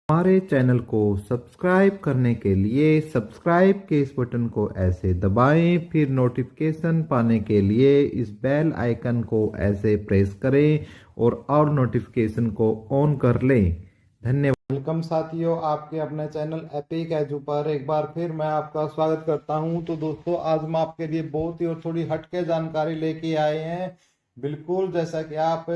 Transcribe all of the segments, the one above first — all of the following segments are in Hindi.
हमारे चैनल को सब्सक्राइब करने के लिए सब्सक्राइब के इस बटन को ऐसे दबाएं, फिर नोटिफिकेशन पाने के लिए इस बेल आइकन को ऐसे प्रेस करें और नोटिफिकेशन को ऑन कर लें। धन्यवाद। वेलकम साथियों, आपके अपने चैनल एपिक एजू पर एक बार फिर मैं आपका स्वागत करता हूं। तो दोस्तों, आज हम आपके लिए बहुत ही और थोड़ी हटके जानकारी लेके आए हैं। बिल्कुल जैसा कि आप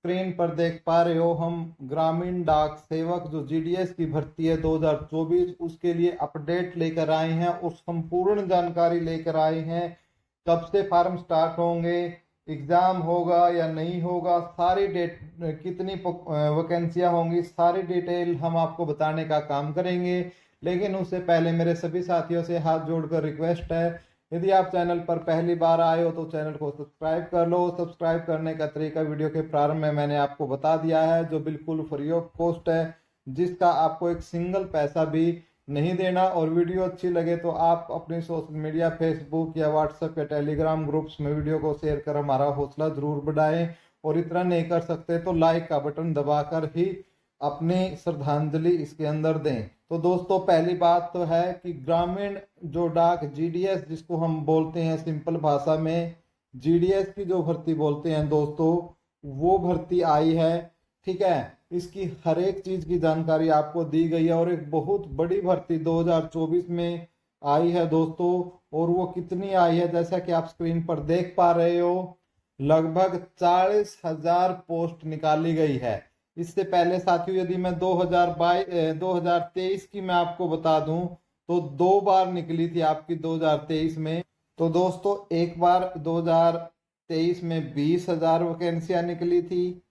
स्क्रीन पर देख पा रहे हो, हम ग्रामीण डाक सेवक जो जीडीएस की भर्ती है 2024 उसके लिए अपडेट लेकर आए हैं और संपूर्ण जानकारी लेकर आए हैं। कब से फार्म स्टार्ट होंगे, एग्जाम होगा या नहीं होगा, सारी डेट, कितनी वैकेंसियां होंगी, सारी डिटेल हम आपको बताने का काम करेंगे। लेकिन उससे पहले मेरे सभी साथियों से हाथ जोड़कर रिक्वेस्ट है, यदि आप चैनल पर पहली बार आए हो तो चैनल को सब्सक्राइब कर लो। सब्सक्राइब करने का तरीका वीडियो के प्रारंभ में मैंने आपको बता दिया है, जो बिल्कुल फ्री ऑफ कॉस्ट है, जिसका आपको एक सिंगल पैसा भी नहीं देना। और वीडियो अच्छी लगे तो आप अपनी सोशल मीडिया, फेसबुक या व्हाट्सएप या टेलीग्राम ग्रुप्स में वीडियो को शेयर कर हमारा हौसला जरूर बढ़ाएं। और इतना नहीं कर सकते तो लाइक का बटन दबाकर ही अपनी श्रद्धांजलि इसके अंदर दें। तो दोस्तों, पहली बात तो है कि ग्रामीण जो डाक जीडीएस जिसको हम बोलते हैं, सिंपल भाषा में जीडीएस की जो भर्ती बोलते हैं दोस्तों, वो भर्ती आई है। ठीक है, इसकी हर एक चीज की जानकारी आपको दी गई है और एक बहुत बड़ी भर्ती 2024 में आई है दोस्तों। और वो कितनी आई है, जैसा कि आप स्क्रीन पर देख पा रहे हो, लगभग 40,000 पोस्ट निकाली गई है। इससे पहले साथियों, यदि मैं 2023 की मैं आपको बता दूं तो 2 बार निकली थी आपकी 2023 में। तो दोस्तों, एक बार 2023 में 20,000 वैकेंसियां निकली थी,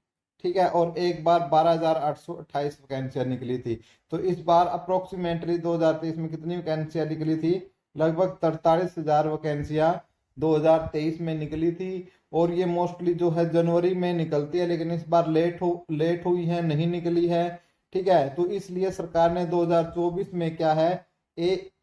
ठीक है, और एक बार 12,828 वैकेंसियां निकली थी। तो इस बार अप्रोक्सीमेटली 2023 में कितनी वैकेंसियां निकली थी, लगभग 43,000 वैकेंसियां 2023 में निकली थी। और ये मोस्टली जो है जनवरी में निकलती है, लेकिन इस बार लेट हुई है, नहीं निकली है। ठीक है, तो इसलिए सरकार ने 2024 में क्या है,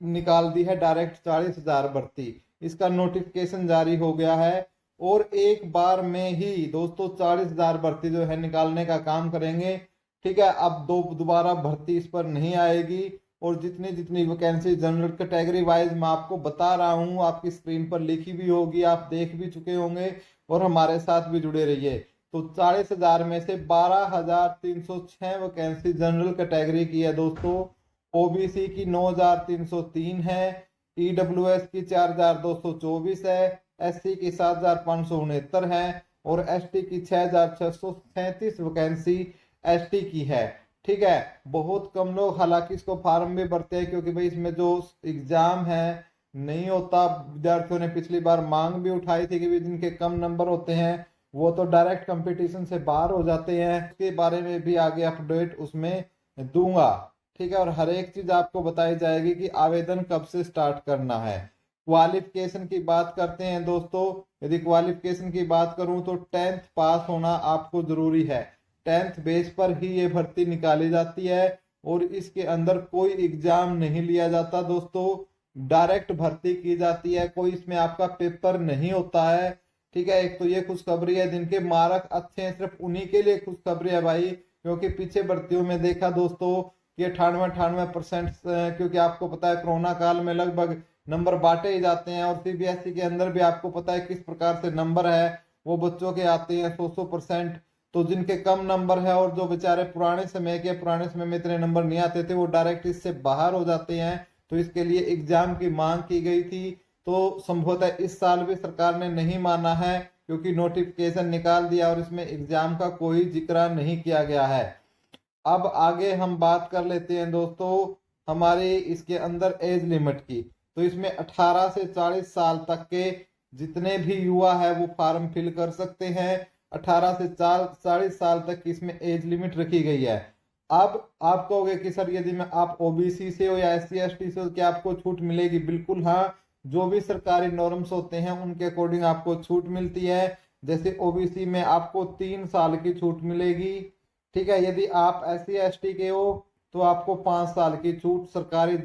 निकाल दी है डायरेक्ट 40,000 भर्ती। इसका नोटिफिकेशन जारी हो गया है और एक बार में ही दोस्तों 40,000 भर्ती जो है निकालने का काम करेंगे। ठीक है, अब दोबारा भर्ती इस पर नहीं आएगी। और जितनी जितनी वैकेंसी जनरल कैटेगरी वाइज मैं आपको बता रहा हूँ, आपकी स्क्रीन पर लिखी भी होगी, आप देख भी चुके होंगे और हमारे साथ भी जुड़े रहिए। तो 40,000 में से 12,306 वैकेंसी जनरल कैटेगरी की है दोस्तों, ओबीसी की 9,303 है, ईडब्ल्यूएस की 4,224 है, एससी की 7,569 है और एसटी की 6,637 वैकेंसी एसटी की है। ठीक है, बहुत कम लोग हालांकि इसको फार्म भी भरते हैं, क्योंकि भाई इसमें जो एग्जाम है नहीं होता। विद्यार्थियों ने पिछली बार मांग भी उठाई थी कि जिनके कम नंबर होते हैं वो तो डायरेक्ट कंपटीशन से बाहर हो जाते हैं। इसके बारे में भी आगे अपडेट उसमें दूंगा। ठीक है, और हर एक चीज आपको बताई जाएगी कि आवेदन कब से स्टार्ट करना है। क्वालिफिकेशन की बात करते हैं दोस्तों, यदि क्वालिफिकेशन की बात करूं तो 10th पास होना आपको जरूरी है। 10th बेस पर ही ये भर्ती निकाली जाती है और इसके अंदर कोई एग्जाम नहीं लिया जाता दोस्तों, डायरेक्ट भर्ती की जाती है, कोई इसमें आपका पेपर नहीं होता है। ठीक है, एक तो ये खुशखबरी है, जिनके मार्क अच्छे हैं सिर्फ उन्हीं के लिए खुशखबरी है भाई। क्योंकि पीछे भर्तियों में देखा दोस्तों कि 98% क्योंकि आपको पता है कोरोना काल में लगभग नंबर बांटे ही जाते हैं और सीबीएसई के अंदर भी आपको पता है किस प्रकार से नंबर है, वो बच्चों के आते हैं 100%। तो जिनके कम नंबर है और जो बेचारे पुराने समय में इतने नंबर नहीं आते थे, वो डायरेक्ट इससे बाहर हो जाते हैं। तो इसके लिए एग्जाम की मांग की गई थी। तो संभवतः इस साल भी सरकार ने नहीं माना है, क्योंकि नोटिफिकेशन निकाल दिया और इसमें एग्जाम का कोई जिक्र नहीं किया गया है। अब आगे हम बात कर लेते हैं दोस्तों हमारे इसके अंदर एज लिमिट की। तो इसमें 18 से 40 साल तक के जितने भी युवा है वो फॉर्म फिल कर सकते हैं। 18 से 40 साल तक की इसमें एज लिमिट रखी गई है। अब आप कहोगे कि सर यदि मैं आप ओबीसी से हो या एससी एसटी से हो, क्या आपको छूट मिलेगी? बिल्कुल हाँ, जो भी सरकारी नॉर्म्स होते हैं उनके अकॉर्डिंग आपको छूट मिलती है। जैसे ओबीसी में आपको 3 साल की छूट मिलेगी। ठीक है, यदि आप एससी एसटी के हो तो आपको 5 साल की छूट सरकारी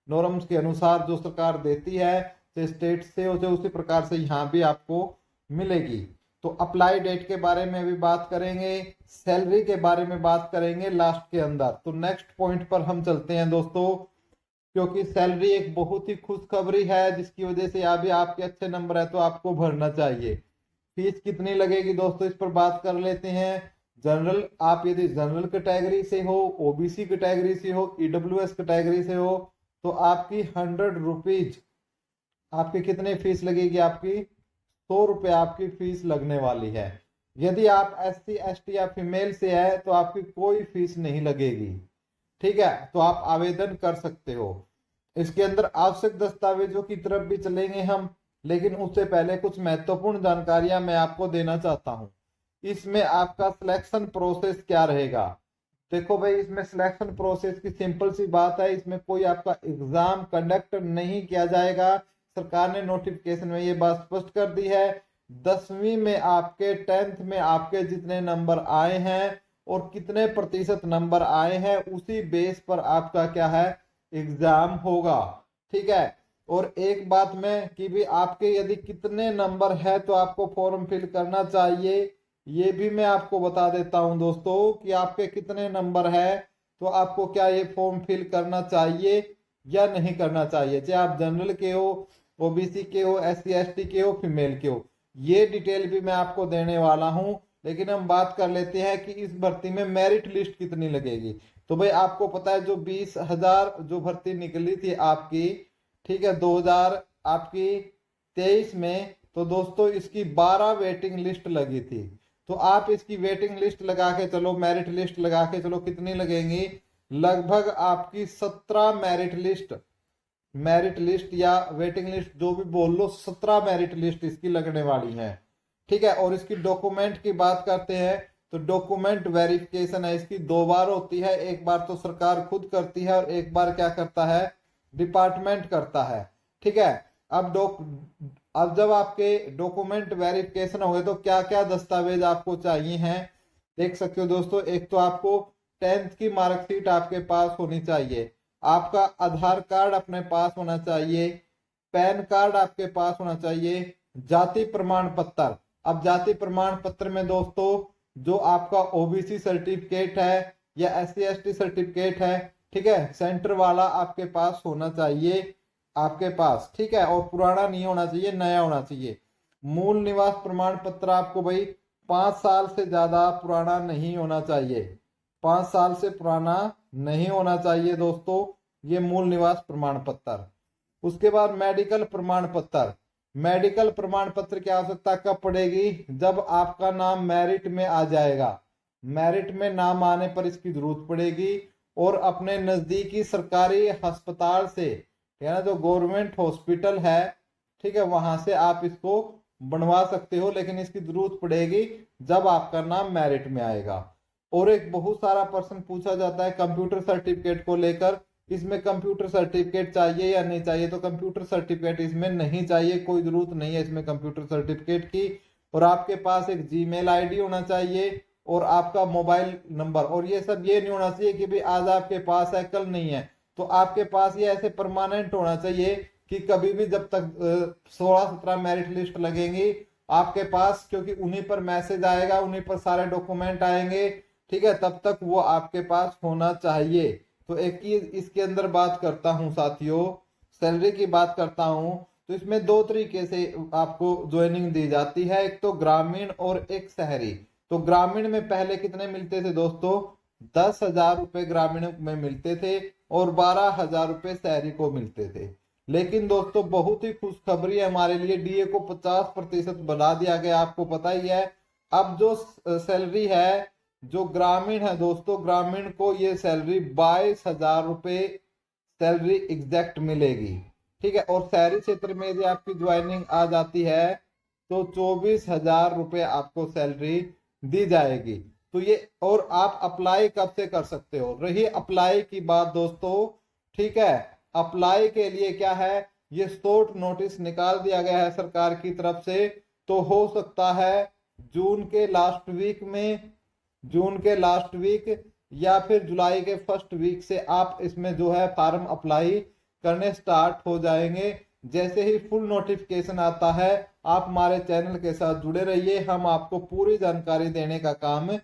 नॉर्म्स के अनुसार जो सरकार देती है, चाहे स्टेट से हो चाहे उसी प्रकार से यहाँ भी आपको मिलेगी। तो अप्लाई डेट के बारे में भी बात करेंगे, सैलरी के बारे में बात करेंगे लास्ट के अंदर। तो नेक्स्ट पॉइंट पर हम चलते हैं दोस्तों, क्योंकि सैलरी एक बहुत ही खुशखबरी है जिसकी वजह से अभी आपके अच्छे नंबर है तो आपको भरना चाहिए। फीस कितनी लगेगी दोस्तों, इस पर बात कर लेते हैं। जनरल, आप यदि जनरल कैटेगरी से हो, ओबीसी कैटेगरी से हो, ईडब्ल्यूएस कैटेगरी से हो, तो आपकी 100 रुपीज आपकी कितनी फीस लगेगी, आपकी 100 रुपये आपकी फीस लगने वाली है। यदि आप SC ST या फीमेल से है तो आपकी कोई फीस नहीं लगेगी। ठीक है, तो आप आवेदन कर सकते हो। इसके अंदर आवश्यक दस्तावेजों की तरफ भी चलेंगे हम, लेकिन उससे पहले कुछ महत्वपूर्ण जानकारियां मैं आपको देना चाहता हूं। इसमें आपका सिलेक्शन प्रोसेस क्या रहेगा। देखो भाई, इसमें सिलेक्शन प्रोसेस की सिंपल सी बात है, इसमें कोई आपका एग्जाम कंडक्ट नहीं किया जाएगा। सरकार ने नोटिफिकेशन में ये बात स्पष्ट कर दी है। 10वीं में आपके 10th में आपके जितने नंबर आए हैं और कितने प्रतिशत नंबर आए हैं, उसी बेस पर आपका क्या है, एग्जाम होगा। ठीक है, और एक बात में कि भी आपके यदि कितने नंबर है तो आपको फॉर्म फिल करना चाहिए, ये भी मैं आपको बता देता हूं दोस्तों कि आपके कितने नंबर है तो आपको क्या ये फॉर्म फिल करना चाहिए या नहीं करना चाहिए, चाहे आप जनरल के हो, ओबीसी के हो, SC ST के हो, फीमेल के हो। ये डिटेल भी मैं आपको देने वाला हूं। लेकिन हम बात कर लेते हैं कि इस भर्ती में मेरिट लिस्ट कितनी लगेगी। तो भाई आपको पता है जो 20,000 जो भर्ती निकली थी आपकी, ठीक है, 2000 आपकी 23 में, तो दोस्तों इसकी 12 वेटिंग लिस्ट लगी थी। तो आप इसकी वेटिंग लिस्ट लगा के चलो, मेरिट लिस्ट लगा के चलो, कितनी लगेंगी, लगभग आपकी 17 मेरिट लिस्ट या वेटिंग लिस्ट जो भी बोल लो, 17 मेरिट लिस्ट इसकी लगने वाली है। ठीक है, और इसकी डॉक्यूमेंट की बात करते हैं तो डॉक्यूमेंट वेरिफिकेशन है इसकी 2 बार होती है। एक बार तो सरकार खुद करती है और एक बार क्या करता है, डिपार्टमेंट करता है। ठीक है, अब जब आपके डॉक्यूमेंट वेरिफिकेशन हो गए तो क्या क्या दस्तावेज आपको चाहिए हैं, देख सकते हो दोस्तों। एक तो आपको 10th की मार्कशीट आपके पास होनी चाहिए, आपका आधार कार्ड अपने पास होना चाहिए, पैन कार्ड आपके पास होना चाहिए, जाति प्रमाण पत्र। अब जाति प्रमाण पत्र में दोस्तों जो आपका ओबीसी सर्टिफिकेट है या SC ST सर्टिफिकेट है, ठीक है, सेंटर वाला आपके पास होना चाहिए आपके पास। ठीक है, और पुराना नहीं होना चाहिए, नया होना चाहिए। मूल निवास प्रमाण पत्र आपको भाई 5 साल से ज्यादा पुराना नहीं होना चाहिए, 5 साल से पुराना नहीं होना चाहिए दोस्तों ये मूल निवास प्रमाण पत्र। उसके बाद मेडिकल प्रमाण पत्र। मेडिकल प्रमाण पत्र की आवश्यकता कब पड़ेगी, जब आपका नाम मेरिट में आ जाएगा। मेरिट में नाम आने पर इसकी जरूरत पड़ेगी। और अपने नजदीकी सरकारी अस्पताल से, ना जो गवर्नमेंट हॉस्पिटल है, ठीक है, वहां से आप इसको बनवा सकते हो, लेकिन इसकी जरूरत पड़ेगी जब आपका नाम मेरिट में आएगा। और एक बहुत सारा प्रश्न पूछा जाता है कंप्यूटर सर्टिफिकेट को लेकर, इसमें कंप्यूटर सर्टिफिकेट चाहिए या नहीं चाहिए। तो कंप्यूटर सर्टिफिकेट इसमें नहीं चाहिए, कोई जरूरत नहीं है इसमें कंप्यूटर सर्टिफिकेट की। और आपके पास एक जीमेल आईडी होना चाहिए और आपका मोबाइल नंबर। और ये सब ये नहीं होना चाहिए कि भाई आज आपके पास है कल नहीं है, तो आपके पास ये ऐसे परमानेंट होना चाहिए कि कभी भी जब तक 16-17 मेरिट लिस्ट लगेंगी आपके पास, क्योंकि उन्हीं पर मैसेज आएगा, उन्हीं पर सारे डॉक्यूमेंट आएंगे, ठीक है, तब तक वो आपके पास होना चाहिए। तो एक ही इसके अंदर बात करता हूं साथियों, सैलरी की बात करता हूं, तो इसमें 2 तरीके से आपको ज्वाइनिंग दी जाती है, एक तो ग्रामीण और एक शहरी। तो ग्रामीण में पहले कितने मिलते थे दोस्तों, 10,000 रुपए ग्रामीण में मिलते थे और 12,000 रुपए शहरी को मिलते थे। लेकिन दोस्तों बहुत ही खुशखबरी है हमारे लिए, डीए को 50% बढ़ा दिया गया, आपको पता ही है। अब जो सैलरी है जो ग्रामीण है दोस्तों, ग्रामीण को ये सैलरी 22,000 रुपए सैलरी एग्जैक्ट मिलेगी। ठीक है, और शहरी क्षेत्र में यदि आपकी ज्वाइनिंग आ जाती है तो 24,000 रुपए आपको सैलरी दी जाएगी। तो ये, और आप अप्लाई कब से कर सकते हो, रही अप्लाई की बात दोस्तों, ठीक है, अप्लाई के लिए क्या है, ये शॉर्ट नोटिस निकाल दिया गया है सरकार की तरफ से। तो हो सकता है जून के लास्ट वीक या फिर जुलाई के फर्स्ट वीक से आप इसमें जो है फॉर्म अप्लाई करने स्टार्ट हो जाएंगे। जैसे ही फुल नोटिफिकेशन आता है आप हमारे चैनल के साथ जुड़े रहिए, हम आपको पूरी जानकारी देने का काम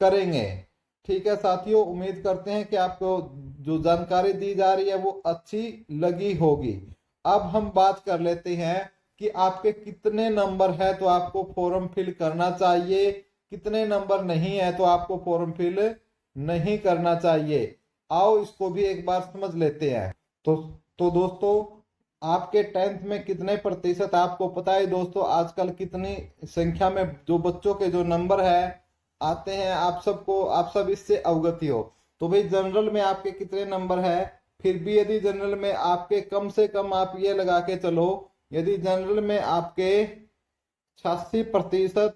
करेंगे। ठीक है साथियों, उम्मीद करते हैं कि आपको जो जानकारी दी जा रही है वो अच्छी लगी होगी। अब हम बात कर लेते हैं कि आपके कितने नंबर है तो आपको फॉर्म फिल करना चाहिए, कितने नंबर नहीं है तो आपको फॉर्म फिल नहीं करना चाहिए। आओ इसको भी एक बार समझ लेते हैं। तो दोस्तों, आपके 10th में कितने प्रतिशत आपको पता है दोस्तों? आजकल कितनी संख्या में जो बच्चों के जो नंबर है आते हैं, आप सब इससे अवगत ही हो। तो भाई जनरल में आपके कितने नंबर है? फिर भी यदि जनरल में आपके कम से कम आप ये लगा के चलो, यदि जनरल में आपके 86%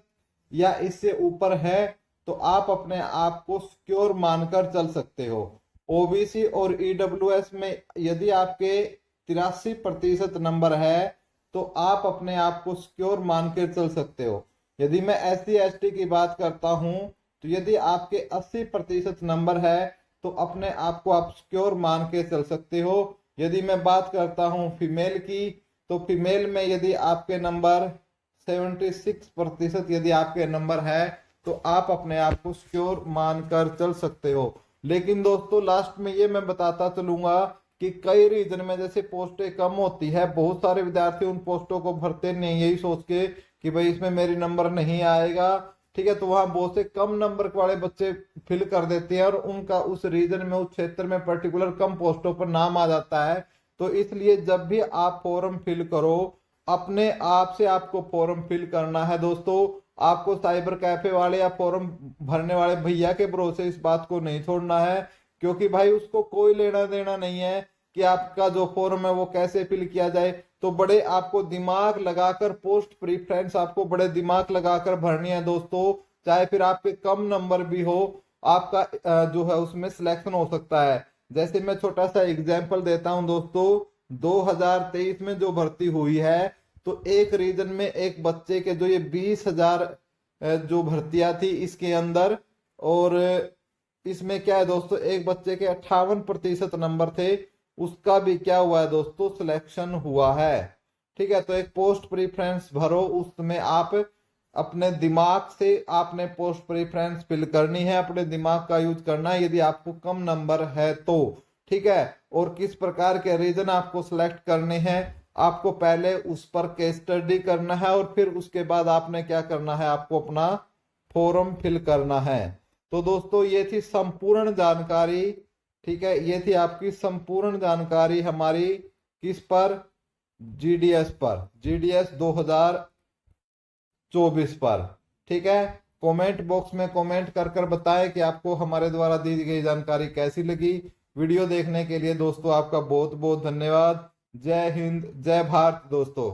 या इससे ऊपर है तो आप अपने आप को सिक्योर मानकर चल सकते हो। ओबीसी और ईडब्ल्यूएस में यदि आपके 83% नंबर है तो आप अपने आप को सिक्योर मान के चल सकते हो। यदि मैं SC/ST की बात करता हूं तो यदि आपके 80% नंबर है तो अपने आप को आप सिक्योर मान के चल सकते हो। यदि मैं बात करता हूं फीमेल की, तो फीमेल में यदि आपके नंबर 76% यदि आपके नंबर है तो आप अपने आप को सिक्योर मानकर चल सकते हो। लेकिन दोस्तों लास्ट में ये मैं बताता चलूंगा कि कई रीजन में जैसे पोस्टें कम होती है, बहुत सारे विद्यार्थी उन पोस्टों को भरते नहीं यही सोच के कि भाई इसमें मेरी नंबर नहीं आएगा। ठीक है, तो वहां बहुत से कम नंबर वाले बच्चे फिल कर देते हैं और उनका उस रीजन में, उस क्षेत्र में पर्टिकुलर कम पोस्टों पर नाम आ जाता है। तो इसलिए जब भी आप फॉर्म फिल करो, अपने आप से आपको फॉर्म फिल करना है दोस्तों। आपको साइबर कैफे वाले या फॉर्म भरने वाले भैया के भरोसे इस बात को नहीं छोड़ना है, क्योंकि भाई उसको कोई लेना देना नहीं है कि आपका जो फॉर्म है वो कैसे फिल किया जाए। तो बड़े आपको दिमाग लगाकर, पोस्ट प्रीफ्रेंस आपको बड़े दिमाग लगाकर भरनी है दोस्तों। चाहे फिर आपके कम नंबर भी हो, आपका जो है उसमें सिलेक्शन हो सकता है। जैसे मैं छोटा सा एग्जांपल देता हूं दोस्तों, 2023 में जो भर्ती हुई है तो एक रीजन में एक बच्चे के जो ये 20,000 जो भर्तियां थी इसके अंदर, और इसमें क्या है दोस्तों, एक बच्चे के 58% नंबर थे, उसका भी क्या हुआ है दोस्तों, सिलेक्शन हुआ है। ठीक है, तो एक पोस्ट प्रीफ्रेंस भरो, उसमें आप अपने दिमाग से आपने पोस्ट प्रीफ्रेंस फिल करनी है, अपने दिमाग का यूज करना है यदि आपको कम नंबर है तो। ठीक है, और किस प्रकार के रीजन आपको सिलेक्ट करने हैं, आपको पहले उस पर केस स्टडी करना है और फिर उसके बाद आपने क्या करना है, आपको अपना फॉर्म फिल करना है। तो दोस्तों ये थी संपूर्ण जानकारी। ठीक है, ये थी आपकी संपूर्ण जानकारी हमारी किस पर, GDS पर, GDS 2024 पर। ठीक है, कमेंट बॉक्स में कमेंट कर बताएं कि आपको हमारे द्वारा दी गई जानकारी कैसी लगी। वीडियो देखने के लिए दोस्तों आपका बहुत बहुत धन्यवाद। जय हिंद, जय भारत दोस्तों।